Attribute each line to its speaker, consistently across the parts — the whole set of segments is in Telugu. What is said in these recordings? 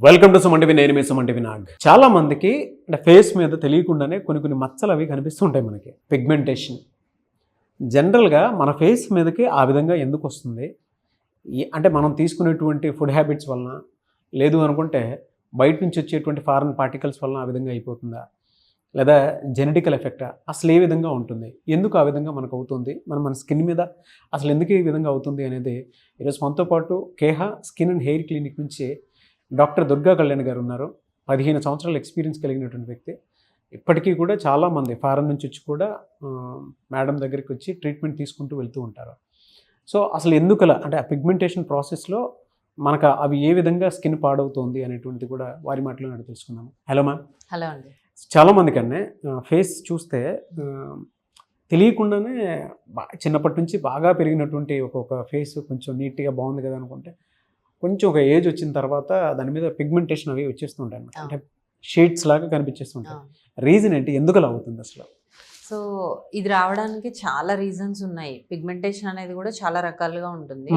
Speaker 1: వెల్కమ్ టు సుమన్ నేను మీ సుమన్ నాగ్. చాలా మందికి అంటే ఫేస్ మీద తెలియకుండానే కొన్ని మచ్చలు అవి కనిపిస్తుంటాయి మనకి. పిగ్మెంటేషన్ జనరల్గా మన ఫేస్ మీదకి ఆ విధంగా ఎందుకు వస్తుంది? అంటే మనం తీసుకునేటువంటి ఫుడ్ హ్యాబిట్స్ వలన, లేదు అనుకుంటే బయట నుంచి వచ్చేటువంటి ఫారెన్ పార్టికల్స్ వలన ఆ విధంగా అయిపోతుందా, లేదా జెనెటికల్ ఎఫెక్టా? అసలు ఏ విధంగా ఉంటుంది, ఎందుకు ఆ విధంగా మనకు అవుతుంది, మన స్కిన్ మీద అసలు ఎందుకు ఈ విధంగా అవుతుంది అనేది ఈరోజు మనతో పాటు Keha skin and hair clinic నుంచి డాక్టర్ దుర్గా కళ్యాణ్ గారు ఉన్నారు. 15 సంవత్సరాల ఎక్స్పీరియన్స్ కలిగినటువంటి వ్యక్తి. ఇప్పటికీ కూడా చాలామంది ఫారెన్ నుంచి వచ్చి కూడా మేడం దగ్గరికి వచ్చి ట్రీట్మెంట్ తీసుకుంటూ వెళ్తూ ఉంటారు. సో అసలు ఎందుకలా, అంటే ఆ పిగ్మెంటేషన్ ప్రాసెస్లో మనకు అవి ఏ విధంగా స్కిన్ పాడవుతుంది అనేటువంటిది కూడా వారి మాటలో తెలుసుకుందాము. Hello ma'am.
Speaker 2: హలో అండి.
Speaker 1: చాలామంది కన్నా ఫేస్ చూస్తే తెలియకుండానే చిన్నప్పటి నుంచి బాగా పెరిగినటువంటి ఒక్కొక్క ఫేస్ కొంచెం నీట్గా బాగుంది కదా అనుకుంటే కొంచెం ఒక ఏజ్ వచ్చిన తర్వాత దాని మీద పిగ్మెంటేషన్ అవి వచ్చేస్తుంటాయి అన్నమాట. అంటే షేడ్స్ లాగా కనిపించేస్తుంటాయి. రీజన్ ఏంటి, ఎందుకు అలా అవుతుంది అసలు?
Speaker 2: సో ఇది రావడానికి చాలా రీజన్స్ ఉన్నాయి. పిగ్మెంటేషన్ అనేది కూడా చాలా రకాలుగా ఉంటుంది.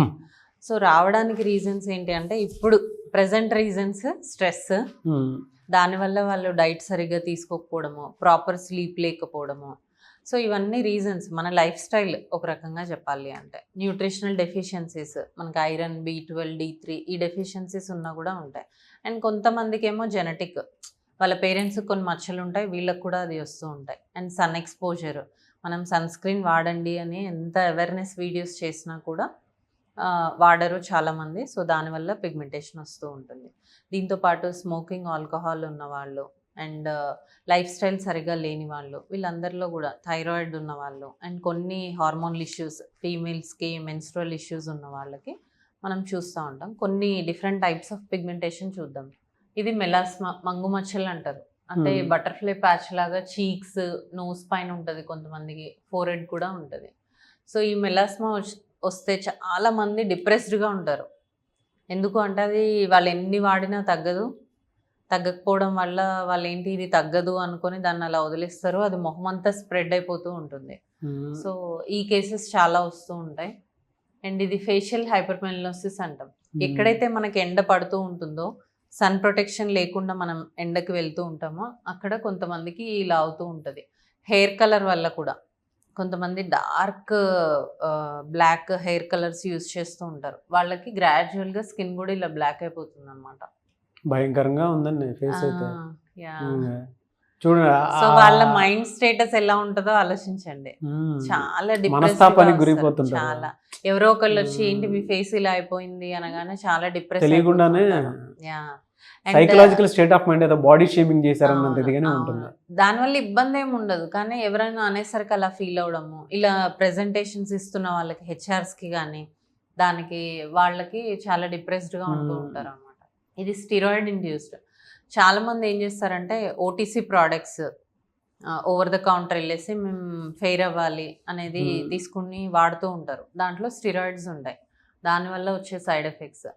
Speaker 2: సో రావడానికి రీజన్స్ ఏంటి అంటే, ఇప్పుడు ప్రెసెంట్ రీజన్స్ స్ట్రెస్, దానివల్ల వాళ్ళు డైట్ సరిగ్గా తీసుకోకపోవడము, ప్రాపర్ స్లీప్ లేకపోవడము. సో ఇవన్నీ రీజన్స్. మన లైఫ్ స్టైల్ ఒక రకంగా చెప్పాలి అంటే, న్యూట్రిషనల్ డెఫిషియన్సీస్, మనకి ఐరన్, B12, D3 ఈ డెఫిషియన్సీస్ ఉన్నా కూడా ఉంటాయి. అండ్ కొంతమందికి ఏమో జెనెటిక్, వాళ్ళ పేరెంట్స్ కొన్ని మచ్చలు ఉంటాయి, వీళ్ళకి కూడా అది వస్తూ ఉంటాయి. అండ్ సన్ ఎక్స్పోజర్, మనం సన్ స్క్రీన్ వాడండి అని ఎంత అవేర్నెస్ వీడియోస్ చేసినా కూడా వాడరు చాలామంది. సో దానివల్ల పిగ్మెంటేషన్ వస్తూ ఉంటుంది. దీంతోపాటు స్మోకింగ్, ఆల్కహాల్ ఉన్నవాళ్ళు, అండ్ లైఫ్ స్టైల్ సరిగా లేని వాళ్ళు, వీళ్ళందరిలో కూడా థైరాయిడ్ ఉన్న వాళ్ళు, అండ్ కొన్ని హార్మోనల్ ఇష్యూస్, ఫీమేల్స్కి మెన్స్ట్రువల్ ఇష్యూస్ ఉన్న వాళ్ళకి మనం చూస్తూ ఉంటాం. కొన్ని డిఫరెంట్ టైప్స్ ఆఫ్ పిగ్మెంటేషన్ చూద్దాం. ఇది మెలాస్మా, మంగు మచ్చలు అంటారు. అంటే బటర్ఫ్లై ప్యాచ్ లాగా చీక్స్, నోస్ పైన ఉంటుంది, కొంతమందికి ఫోర్హెడ్ కూడా ఉంటుంది. సో ఈ మెలాస్మా వస్తే చాలా మంది డిప్రెస్డ్గా ఉంటారు. ఎందుకు అంటే అది వాళ్ళు ఎన్ని వాడినా తగ్గకపోవడం వల్ల వాళ్ళు ఏంటి ఇది తగ్గదు అనుకొని దాన్ని అలా వదిలేస్తారు. అది మొహం అంతా స్ప్రెడ్ అయిపోతూ ఉంటుంది. సో ఈ కేసెస్ చాలా వస్తూ ఉంటాయి. అండ్ ఇది ఫేషియల్ హైపర్మెలనోసిస్ అంటాం. ఎక్కడైతే మనకి ఎండ పడుతూ ఉంటుందో, సన్ ప్రొటెక్షన్ లేకుండా మనం ఎండకి వెళ్తూ ఉంటామో అక్కడ కొంతమందికి ఇలా అవుతూ ఉంటుంది. హెయిర్ కలర్ వల్ల కూడా కొంతమంది dark black hair colours use చేస్తూ ఉంటారు. వాళ్ళకి గ్రాడ్యువల్గా స్కిన్ కూడా ఇలా బ్లాక్ అయిపోతుంది అనమాట.
Speaker 1: భయంకరంగా ఉందండి ఫేస్ అయితే. చూడండి,
Speaker 2: సో వాళ్ళ మైండ్ స్టేటస్ ఎలా ఉంటుందో ఆలోచించండి. చాలా
Speaker 1: మనస్తాపానికి గురైపోతుంటారు.
Speaker 2: చాలా ఎవరో ఒకళ్ళు వచ్చి ఏంటి మీ ఫేస్ ఇలా అయిపోయింది అనగానే చాలా డిప్రెస్
Speaker 1: తెలియకుండానే సైకలాజికల్ స్టేట్ ఆఫ్ మైండ్ ఏదో బాడీ షేమింగ్ చేశారన్నంత ఇదిగానే ఉంటుంది.
Speaker 2: దానివల్ల ఇబ్బంది ఏమి ఉండదు, కానీ ఎవరైనా అనేసరికి అలా ఫీల్ అవడము, ఇలా ప్రెజెంటేషన్స్ ఇస్తున్న వాళ్ళకి, హెచ్ఆర్స్కి కానీ దానికి వాళ్ళకి చాలా డిప్రెస్డ్గా ఉంటూ ఉంటారు అనమాట. ఇది స్టిరాయిడ్ ఇండ్యూస్డ్. చాలామంది ఏం చేస్తారంటే OTC products over the counter వెళ్ళేసి మేము ఫెయిర్ అవ్వాలి అనేది తీసుకుని వాడుతూ ఉంటారు. దాంట్లో స్టిరాయిడ్స్ ఉంటాయి, దానివల్ల వచ్చే సైడ్ ఎఫెక్ట్స్.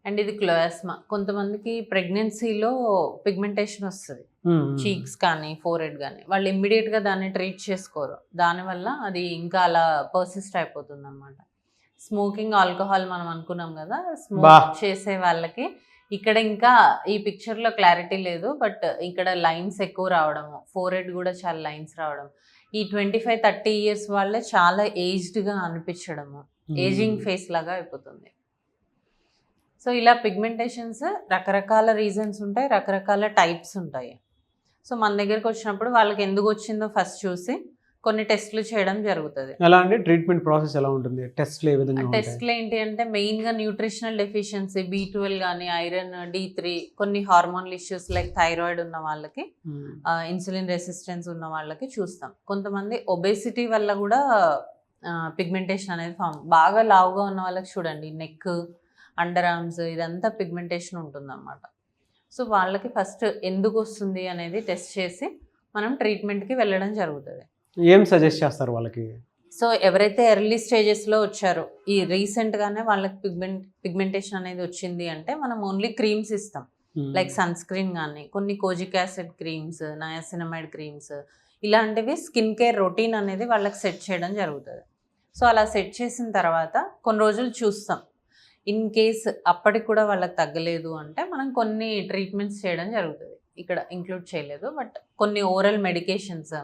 Speaker 2: అండ్ ఇది క్లోయాస్మా. కొంతమందికి ప్రెగ్నెన్సీలో పిగ్మెంటేషన్ వస్తుంది, చీక్స్ కానీ ఫోర్హెడ్ కానీ, వాళ్ళు ఇమ్మీడియట్గా దాన్ని ట్రీట్ చేసుకోరు. దానివల్ల అది ఇంకా అలా పర్సిస్ట్ అయిపోతుంది అనమాట. స్మోకింగ్, ఆల్కహాల్ మనం అనుకున్నాం కదా, స్మోక్ చేసే వాళ్ళకి ఇక్కడ ఇంకా ఈ పిక్చర్లో క్లారిటీ లేదు, బట్ ఇక్కడ లైన్స్ ఎక్కువ రావడము, ఫోర్హెడ్ కూడా చాలా లైన్స్ రావడం, ఈ 25-30 ఇయర్స్ వాళ్ళే చాలా ఏజ్డ్గా అనిపించడము, ఏజింగ్ ఫేస్ లాగా అయిపోతుంది. సో ఇలా పిగ్మెంటేషన్స్ రకరకాల రీజన్స్ ఉంటాయి, రకరకాల టైప్స్ ఉంటాయి. సో మన దగ్గరకు వచ్చినప్పుడు వాళ్ళకి ఎందుకు వచ్చిందో ఫస్ట్ చూసి కొన్ని టెస్ట్లు చేయడం జరుగుతుంది.
Speaker 1: ఎలా అంటే ట్రీట్మెంట్ ప్రాసెస్ ఎలా ఉంటుంది? టెస్ట్లు ఏ విధంగా ఉంటాయి?
Speaker 2: టెస్ట్లు ఏంటి అంటే మెయిన్గా న్యూట్రిషనల్ డెఫిషియన్సీ, B12 కానీ, ఐరన్, D3, కొన్ని హార్మోనల్ ఇష్యూస్ లైక్ థైరాయిడ్ ఉన్న వాళ్ళకి, ఇన్సులిన్ రెసిస్టెన్స్ ఉన్న వాళ్ళకి చూస్తాం. కొంతమంది ఒబేసిటీ వల్ల కూడా పిగ్మెంటేషన్ అనేది ఫామ్. బాగా లావుగా ఉన్న వాళ్ళకి చూడండి, నెక్, అండర్ ఆర్మ్స్, ఇదంతా పిగ్మెంటేషన్ ఉంటుందన్నమాట. సో వాళ్ళకి ఫస్ట్ ఎందుకు వస్తుంది అనేది టెస్ట్ చేసి మనం ట్రీట్మెంట్కి వెళ్ళడం జరుగుతుంది.
Speaker 1: ఏం సజెస్ట్ చేస్తారు వాళ్ళకి?
Speaker 2: సో ఎవరైతే ఎర్లీ స్టేజెస్లో వచ్చారో, ఈ రీసెంట్గానే వాళ్ళకి పిగ్మెంటేషన్ అనేది వచ్చింది అంటే మనం ఓన్లీ క్రీమ్స్ ఇస్తాం. లైక్ సన్ స్క్రీన్ కానీ, కొన్ని kojic acid creams, niacinamide creams, ఇలాంటివి స్కిన్ కేర్ రొటీన్ అనేది వాళ్ళకి సెట్ చేయడం జరుగుతుంది. సో అలా సెట్ చేసిన తర్వాత కొన్ని రోజులు చూస్తాం ఇన్ కేస్ అప్పటికి కూడా వాళ్ళకి తగ్గలేదు అంటే మనం కొన్ని ట్రీట్మెంట్స్ చేయడం జరుగుతుంది. ఇక్కడ ఇంక్లూడ్ చేయలేదు, బట్ కొన్ని ఓరల్ మెడికేషన్స్,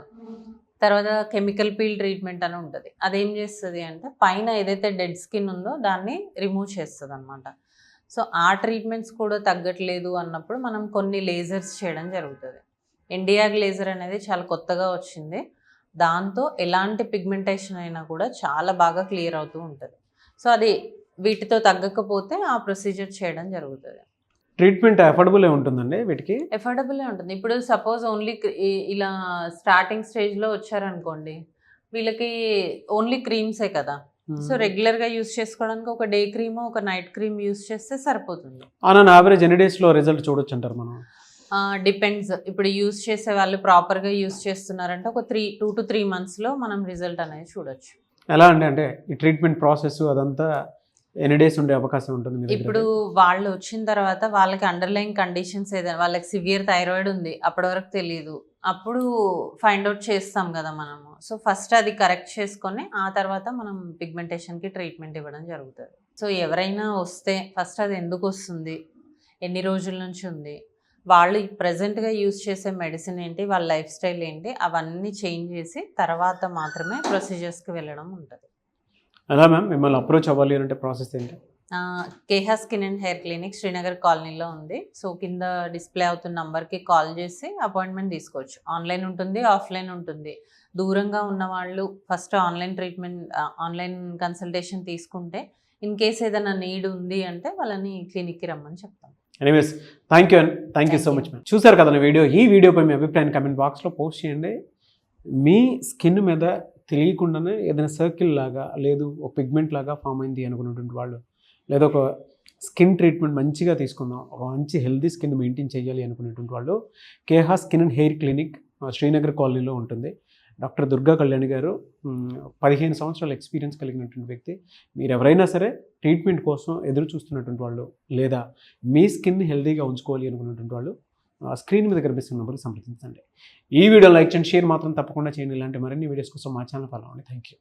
Speaker 2: తర్వాత కెమికల్ పీల్ ట్రీట్మెంట్ అని ఉంటుంది. అదేం చేస్తుంది అంటే పైన ఏదైతే డెడ్ స్కిన్ ఉందో దాన్ని రిమూవ్ చేస్తుంది అనమాట. సో ఆ ట్రీట్మెంట్స్ కూడా తగ్గట్లేదు అన్నప్పుడు మనం కొన్ని లేజర్స్ చేయడం జరుగుతుంది. ఎండియాగ్ లేజర్ అనేది చాలా కొత్తగా వచ్చింది. దాంతో ఎలాంటి పిగ్మెంటేషన్ అయినా కూడా చాలా బాగా క్లియర్ అవుతూ ఉంటుంది. సో అది వీటితో తగ్గకపోతే ఆ ప్రొసీజర్ చేయడం జరుగుతుంది.
Speaker 1: ట్రీట్మెంట్ అఫోర్డబుల్ ఉంటుందండి వీటికి?
Speaker 2: ఎఫోర్డబులే ఉంటుంది. ఇప్పుడు సపోజ్ ఓన్లీ ఇలా స్టార్టింగ్ స్టేజ్లో వచ్చారనుకోండి, వీళ్ళకి ఓన్లీ క్రీమ్సే కదా. సో రెగ్యులర్గా యూస్ చేసుకోవడానికి ఒక డే క్రీమ్, ఒక నైట్ క్రీమ్ యూస్ చేస్తే సరిపోతుంది.
Speaker 1: ఆన్ యావరేజ్ ఎన్ని డేస్లో రిజల్ట్ చూడొచ్చు అంటారు మనం?
Speaker 2: డిపెండ్స్. ఇప్పుడు యూస్ చేసే వాళ్ళు ప్రాపర్గా యూస్ చేస్తున్నారంటే ఒక 2 to 3 monthsలో మనం రిజల్ట్ అనేది చూడొచ్చు.
Speaker 1: ఎలా అంటే ఈ ట్రీట్మెంట్ ప్రాసెస్ అదంతా ఎన్ని డేస్ ఉండే అవకాశం ఉంటుంది మీ దగ్గర?
Speaker 2: ఇప్పుడు వాళ్ళు వచ్చిన తర్వాత వాళ్ళకి అండర్లైన్ కండిషన్స్ ఏదైనా, వాళ్ళకి సివియర్ థైరాయిడ్ ఉంది, అప్పటి వరకు తెలియదు, అప్పుడు ఫైండ్ అవుట్ చేస్తాం కదా మనము. సో ఫస్ట్ అది కరెక్ట్ చేసుకొని ఆ తర్వాత మనం పిగ్మెంటేషన్కి ట్రీట్మెంట్ ఇవ్వడం జరుగుతుంది. సో ఎవరైనా వస్తే ఫస్ట్ అది ఎందుకు వస్తుంది, ఎన్ని రోజుల నుంచి ఉంది, వాళ్ళు ప్రజెంట్గా యూజ్ చేసే మెడిసిన్ ఏంటి, వాళ్ళ లైఫ్ స్టైల్ ఏంటి, అవన్నీ చేంజ్ చేసి తర్వాత మాత్రమే ప్రొసీజర్స్కి వెళ్ళడం ఉంటుంది.
Speaker 1: అలా మ్యామ్ మిమ్మల్ని అప్రోచ్ అవ్వాలి అంటే ప్రాసెస్ ఏంటి?
Speaker 2: Keha skin and hair clinic Srinagar కాలనీలో ఉంది. సో కింద డిస్ప్లే అవుతున్న నంబర్కి కాల్ చేసి అపాయింట్మెంట్ తీసుకోవచ్చు. ఆన్లైన్ ఉంటుంది, ఆఫ్లైన్ ఉంటుంది. దూరంగా ఉన్న వాళ్ళు ఫస్ట్ ఆన్లైన్ కన్సల్టేషన్ తీసుకుంటే ఇన్ కేస్ ఏదైనా నీడ్ ఉంది అంటే వాళ్ళని క్లినిక్కి రమ్మని చెప్తాం.
Speaker 1: Anyways thank you so much ma'am. చూసారు కదా వీడియో. ఈ వీడియోపై మీ అభిప్రాయం కమెంట్ బాక్స్లో పోస్ట్ చేయండి. మీ స్కిన్ మీద తెలియకుండానే ఏదైనా సర్కిల్ లాగా, లేదు ఒక పిగ్మెంట్ లాగా ఫామ్ అయింది అనుకున్నటువంటి వాళ్ళు, లేదా ఒక స్కిన్ ట్రీట్మెంట్ మంచిగా తీసుకుందాం, ఒక మంచి హెల్తీ స్కిన్ మెయింటైన్ చేయాలి అనుకునేటువంటి వాళ్ళు Keha skin and hair clinic Srinagar కాలనీలో ఉంటుంది. డాక్టర్ దుర్గా కళ్యాణి గారు 15 సంవత్సరాల ఎక్స్పీరియన్స్ కలిగినటువంటి వ్యక్తి. మీరు ఎవరైనా సరే ట్రీట్మెంట్ కోసం ఎదురు చూస్తున్నటువంటి వాళ్ళు, లేదా మీ స్కిన్ హెల్తీగా ఉంచుకోవాలి అనుకున్నటువంటి వాళ్ళు స్క్రీన్ మీద కనిపిస్తున్న నెంబర్కి సంప్రదించండి. ఈ వీడియో లైక్ చేయండి, షేర్ మాత్రం తప్పకుండా చేయండి. ఇలాంటి మరిన్ని వీడియోస్ కోసం మా ఛానల్ ఫాలో అవ్వండి. Thank you.